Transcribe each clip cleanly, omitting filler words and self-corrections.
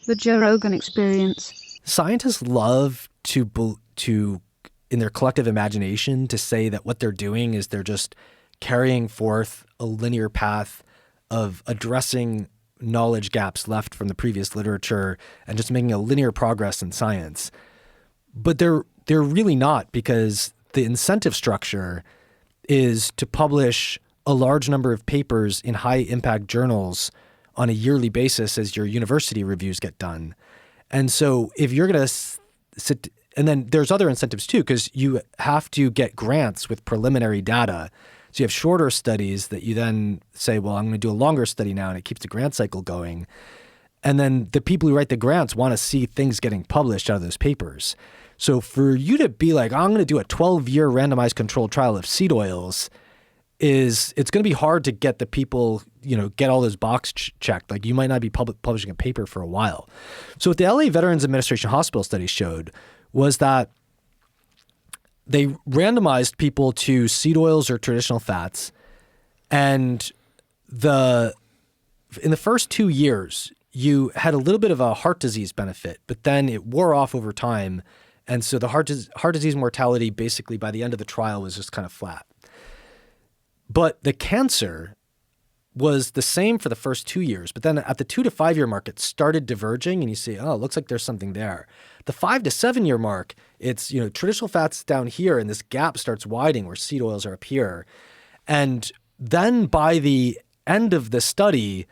The Joe Rogan Experience. Scientists love to in their collective imagination to say that what they're doing is they're just carrying forth a linear path of addressing knowledge gaps left from the previous literature and just making a linear progress in science. But they're really not, because the incentive structure is to publish a large number of papers in high impact journals on a yearly basis as your university reviews get done. And so if you're going to sit, and then there's other incentives too, because you have to get grants with preliminary data. So you have shorter studies that you then say, well, I'm going to do a longer study now, and it keeps the grant cycle going. And then the people who write the grants want to see things getting published out of those papers. So for you to be like, I'm going to do a 12-year randomized controlled trial of seed oils, it's going to be hard to get the people, get all those boxes checked. Like, you might not be publishing a paper for a while. So what the LA Veterans Administration Hospital study showed was that they randomized people to seed oils or traditional fats. And in the first 2 years, you had a little bit of a heart disease benefit, but then it wore off over time. And so the heart disease mortality basically by the end of the trial was just kind of flat. But the cancer was the same for the first 2 years. But then at the 2 to 5 year mark, it started diverging, and you see, oh, it looks like there's something there. The 5 to 7 year mark, it's, traditional fats down here, and this gap starts widening where seed oils are up here. And then by the end of the study,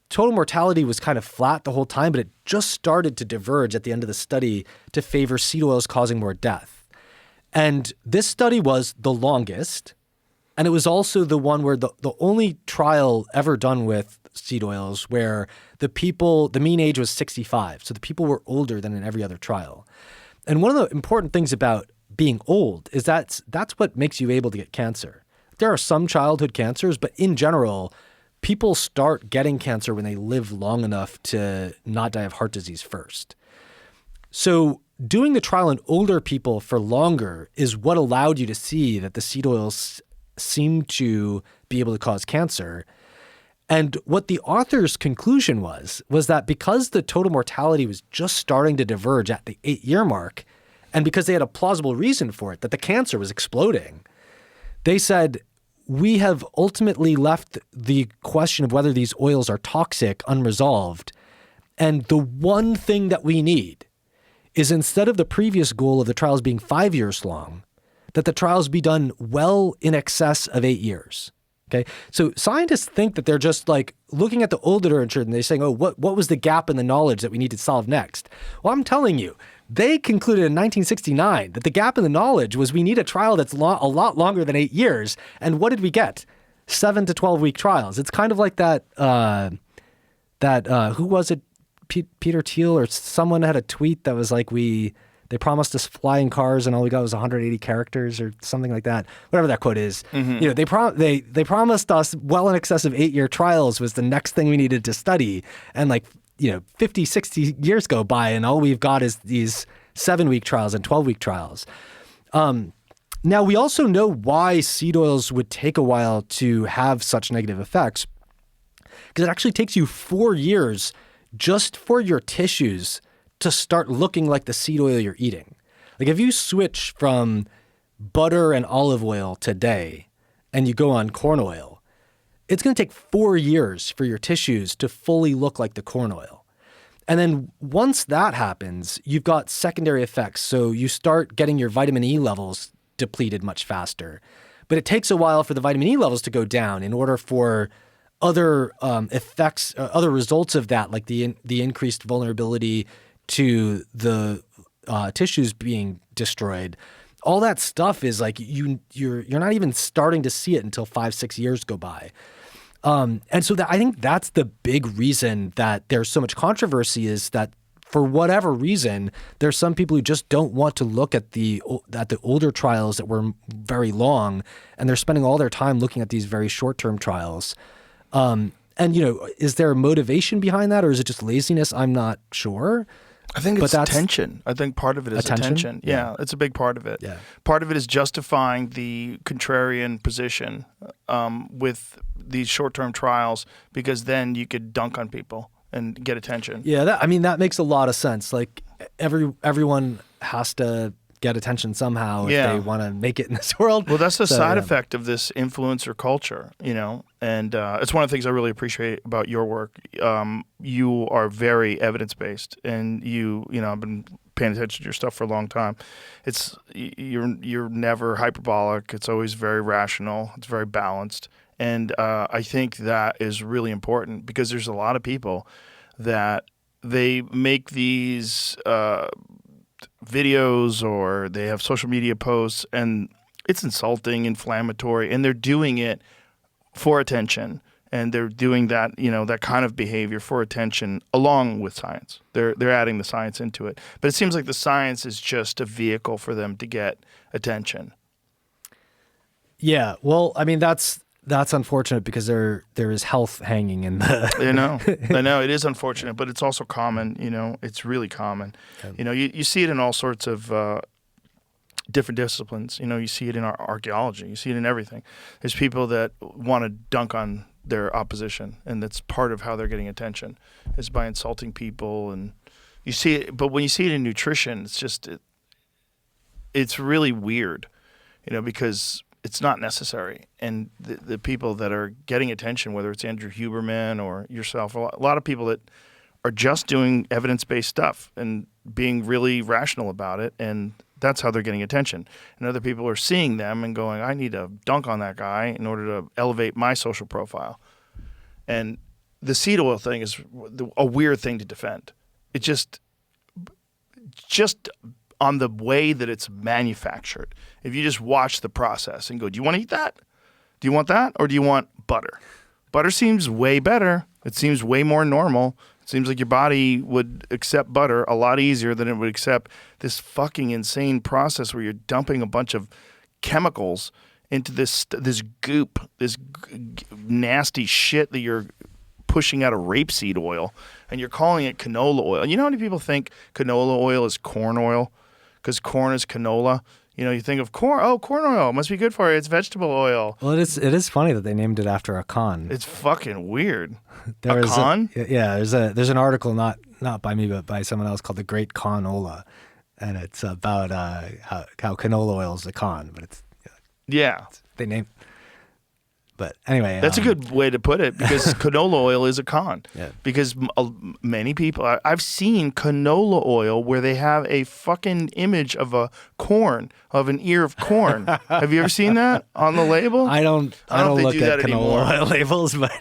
total mortality was kind of flat the whole time, but it just started to diverge at the end of the study to favor seed oils causing more death. And this study was the longest. And it was also the one where the only trial ever done with seed oils where the mean age was 65. So the people were older than in every other trial. And one of the important things about being old is that's what makes you able to get cancer. There are some childhood cancers, but in general, people start getting cancer when they live long enough to not die of heart disease first. So doing the trial in older people for longer is what allowed you to see that the seed oils seem to be able to cause cancer. And what the author's conclusion was that because the total mortality was just starting to diverge at the 8 year mark, and because they had a plausible reason for it, that the cancer was exploding, they said, we have ultimately left the question of whether these oils are toxic unresolved. And the one thing that we need is, instead of the previous goal of the trials being 5 years long, that the trials be done well in excess of 8 years. Okay. So scientists think that they're just like looking at the old literature and they're saying, oh, what was the gap in the knowledge that we need to solve next? Well, I'm telling you, they concluded in 1969 that the gap in the knowledge was we need a trial that's a lot longer than 8 years. And what did we get? 7 to 12 week trials. It's kind of like that, who was it? Peter Thiel or someone had a tweet that was like, they promised us flying cars and all we got was 180 characters or something like that. Whatever that quote is. Mm-hmm. They promised us well in excess of 8 year trials was the next thing we needed to study. And 50, 60 years go by and all we've got is these 7 week trials and 12 week trials. Now we also know why seed oils would take a while to have such negative effects, because it actually takes you 4 years just for your tissues to start looking like the seed oil you're eating. Like, if you switch from butter and olive oil today and you go on corn oil, it's going to take 4 years for your tissues to fully look like the corn oil. And then once that happens, you've got secondary effects. So you start getting your vitamin E levels depleted much faster. But it takes a while for the vitamin E levels to go down in order for other effects, other results of that, like the increased vulnerability to the tissues being destroyed. All that stuff is like you're not even starting to see it until 5-6 years go by. And so I think that's the big reason that there's so much controversy, is that for whatever reason, there's some people who just don't want to look at the older trials that were very long, and they're spending all their time looking at these very short-term trials. And is there a motivation behind that, or is it just laziness? I'm not sure. I think it's attention. I think part of it is attention. Yeah, it's a big part of it. Yeah. Part of it is justifying the contrarian position with these short-term trials, because then you could dunk on people and get attention. Yeah, that makes a lot of sense. Like everyone has to get attention somehow if they want to make it in this world. Well, that's the side effect of this influencer culture, and it's one of the things I really appreciate about your work. You are very evidence-based, and I've been paying attention to your stuff for a long time. You're never hyperbolic. It's always very rational. It's very balanced. And I think that is really important because there's a lot of people that they make these videos or they have social media posts and it's insulting, inflammatory, and they're doing it for attention. And they're doing that, that kind of behavior for attention along with science. They're adding the science into it. But it seems like the science is just a vehicle for them to get attention. Yeah. Well, I mean, that's unfortunate because there is health hanging in the... I know. It is unfortunate, but it's also common, It's really common. Yeah. You see it in all sorts of different disciplines. You see it in archaeology. You see it in everything. There's people that want to dunk on their opposition, and that's part of how they're getting attention is by insulting people. And you see it, but when you see it in nutrition, it's just it's really weird, because it's not necessary. And the people that are getting attention, whether it's Andrew Huberman or yourself, a lot of people that are just doing evidence-based stuff and being really rational about it, and that's how they're getting attention. And other people are seeing them and going, I need to dunk on that guy in order to elevate my social profile. And the seed oil thing is a weird thing to defend. It just on the way that it's manufactured. If you just watch the process and go, do you want to eat that? Do you want that? Or do you want butter? Butter seems way better. It seems way more normal. It seems like your body would accept butter a lot easier than it would accept this fucking insane process where you're dumping a bunch of chemicals into this goop, this nasty shit that you're pushing out of rapeseed oil, and you're calling it canola oil. You know how many people think canola oil is corn oil because corn is canola? You think of corn. Oh, corn oil must be good for you. It's vegetable oil. Well, it is funny that they named it after a Khan. It's fucking weird. A Khan? There's an article not by me but by someone else called The Great Khan-ola, and it's about how canola oil is a Khan, but it's they name. But anyway, that's a good way to put it because canola oil is a con. Yeah. Because many people, I've seen canola oil where they have a fucking image of an ear of corn. Have you ever seen that on the label? I don't look at canola oil labels, but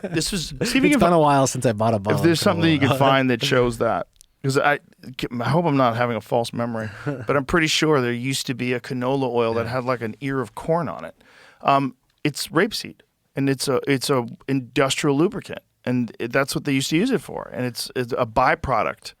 this was. It's been a while since I bought a bottle. If there's something you can find that shows that. Because I hope I'm not having a false memory, but I'm pretty sure there used to be a canola oil that had like an ear of corn on it. It's rapeseed, and it's a industrial lubricant, and that's what they used to use it for. And it's a byproduct.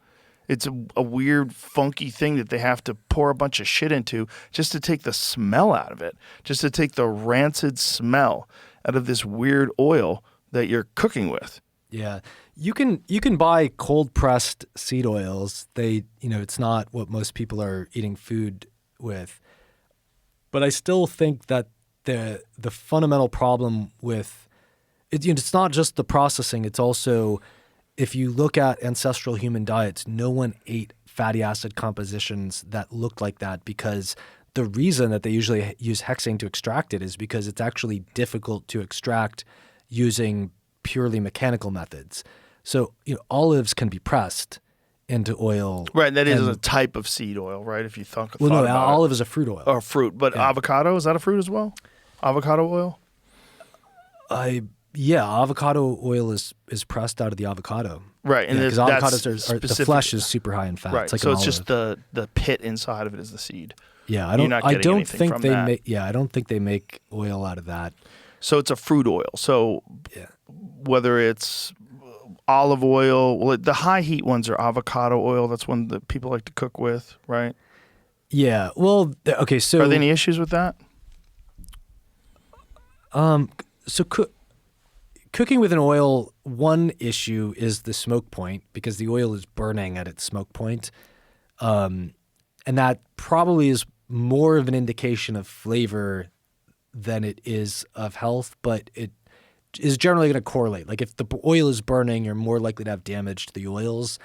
It's a weird, funky thing that they have to pour a bunch of shit into just to take the smell out of it, just to take the rancid smell out of this weird oil that you're cooking with. Yeah, you can buy cold pressed seed oils. It's not what most people are eating food with, but I still think that the fundamental problem with it, it's not just the processing. It's also, if you look at ancestral human diets, no one ate fatty acid compositions that looked like that because the reason that they usually use hexane to extract it is because it's actually difficult to extract using purely mechanical methods. So olives can be pressed into oil. Right, that is a type of seed oil, right? If you thought olive is a fruit oil. Or fruit, but avocado, is that a fruit as well? Avocado oil? Avocado oil is pressed out of the avocado. Right, and because avocados the flesh is super high in fat. Right, it's it's just the pit inside of it is the seed. Yeah, I don't think they make oil out of that. So it's a fruit oil. So whether it's olive oil, the high heat ones are avocado oil. That's one that people like to cook with, right? Yeah. Well, okay. So are there any issues with that? So cooking with an oil, one issue is the smoke point because the oil is burning at its smoke point. And that probably is more of an indication of flavor than it is of health, but is generally going to correlate. Like if the oil is burning, you're more likely to have damage to the oils,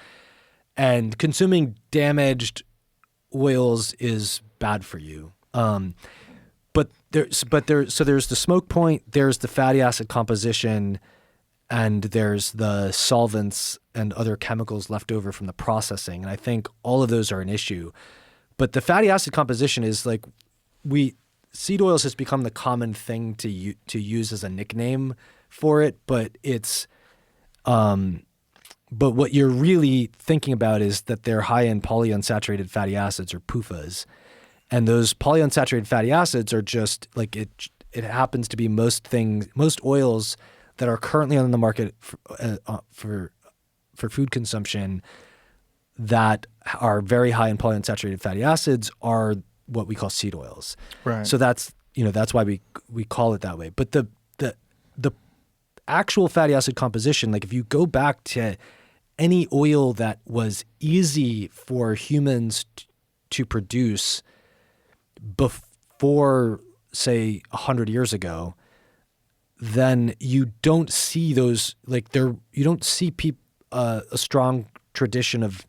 and consuming damaged oils is bad for you. So there's the smoke point, there's the fatty acid composition, and there's the solvents and other chemicals left over from the processing. And I think all of those are an issue. But the fatty acid composition is like seed oils has become the common thing to use as a nickname for it, but but what you're really thinking about is that they're high in polyunsaturated fatty acids, or PUFAs. And those polyunsaturated fatty acids are just like it happens to be most oils that are currently on the market for food consumption that are very high in polyunsaturated fatty acids are what we call seed oils. Right. So that's why we call it that way. But the actual fatty acid composition, like if you go back to any oil that was easy for humans to produce before, say, 100 years ago, then you don't see those, like you don't see a strong tradition of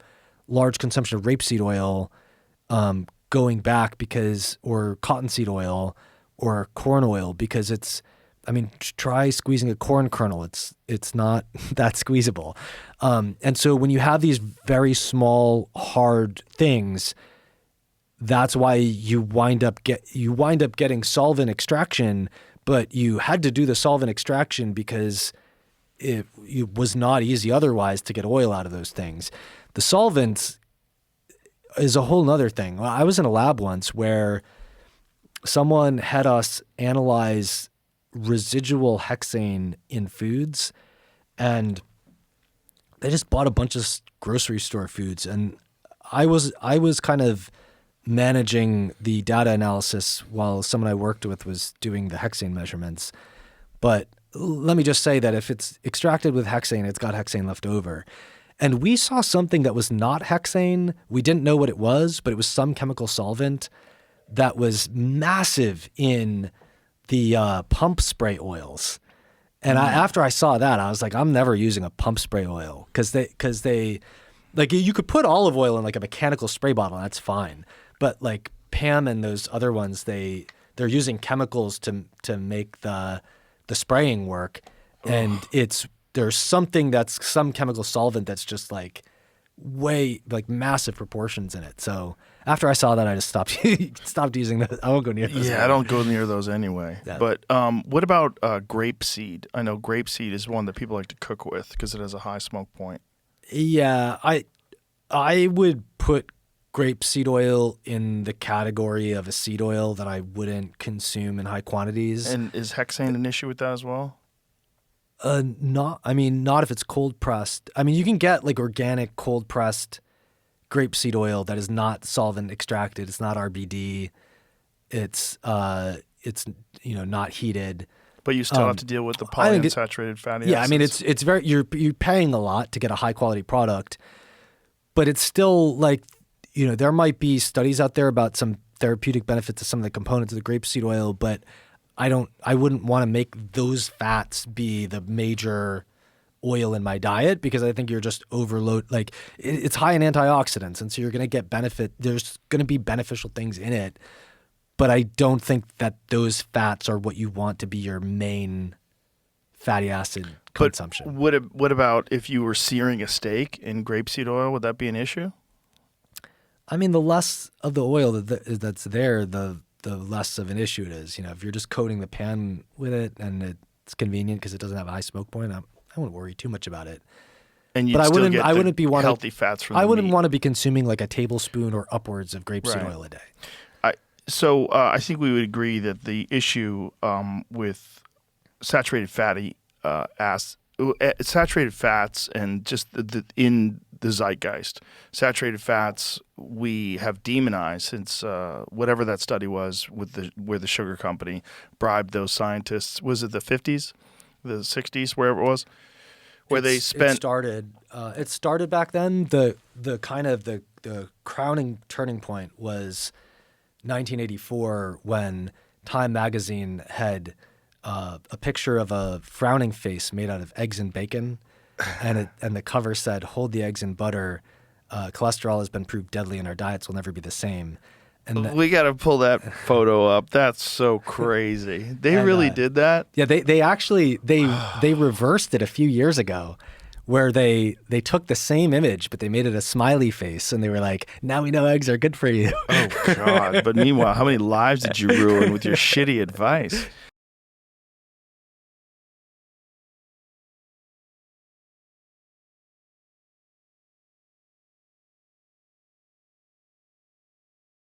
large consumption of rapeseed oil going back or cottonseed oil or corn oil, because try squeezing a corn kernel. It's not that squeezable. And so when you have these very small, hard things, that's why you wind up getting solvent extraction, but you had to do the solvent extraction because it was not easy otherwise to get oil out of those things. The solvents is a whole nother thing. I was in a lab once where someone had us analyze residual hexane in foods, and they just bought a bunch of grocery store foods, and I was kind of managing the data analysis while someone I worked with was doing the hexane measurements. But let me just say that if it's extracted with hexane, it's got hexane left over. And we saw something that was not hexane. We didn't know what it was, but it was some chemical solvent that was massive in the pump spray oils. And after I saw that, I was like, I'm never using a pump spray oil because they like, you could put olive oil in like a mechanical spray bottle, and that's fine. But like Pam and those other ones, they're using chemicals to make the spraying work, and there's something that's some chemical solvent that's just like way like massive proportions in it. So after I saw that, I just stopped using those. I won't go near those. Yeah, I don't go near those anyway. Yeah. But what about grapeseed? I know grapeseed is one that people like to cook with because it has a high smoke point. Yeah, I would put grapeseed oil in the category of a seed oil that I wouldn't consume in high quantities. And is hexane an issue with that as well? Not if it's cold pressed. I mean, you can get like organic cold pressed grapeseed oil that is not solvent extracted. It's not RBD. It's not heated. But you still have to deal with the polyunsaturated fatty acids. Yeah, I mean, it's very you're paying a lot to get a high quality product, but it's still like, there might be studies out there about some therapeutic benefits of some of the components of the grapeseed oil, but I wouldn't want to make those fats be the major oil in my diet, because I think you're just overload. Like it's high in antioxidants, and so you're going to get benefit. There's going to be beneficial things in it, but I don't think that those fats are what you want to be your main fatty acid consumption. What about if you were searing a steak in grapeseed oil? Would that be an issue? I mean, the less of the oil that's there, the less of an issue it is. If you're just coating the pan with it and it's convenient because it doesn't have a high smoke point, I wouldn't worry too much about it. And but I wouldn't be healthy fats from the I wouldn't meat. want to be consuming like a tablespoon or upwards of grapeseed oil a day. So I think we would agree that the issue with saturated saturated fats and just in the zeitgeist, saturated fats we have demonized since whatever that study was where the sugar company bribed those scientists. Was it the 50s, the 60s, wherever it was, where they spent? It started back then. The kind of the crowning turning point was 1984 when Time magazine had a picture of a frowning face made out of eggs and bacon, and the cover said, "Hold the eggs in butter. Cholesterol has been proved deadly, and our diets will never be the same." And we got to pull that photo up. That's so crazy. They really did that? Yeah, they actually they reversed it a few years ago, where they took the same image, but they made it a smiley face, and they were like, "Now we know eggs are good for you." Oh, God. But meanwhile, how many lives did you ruin with your shitty advice?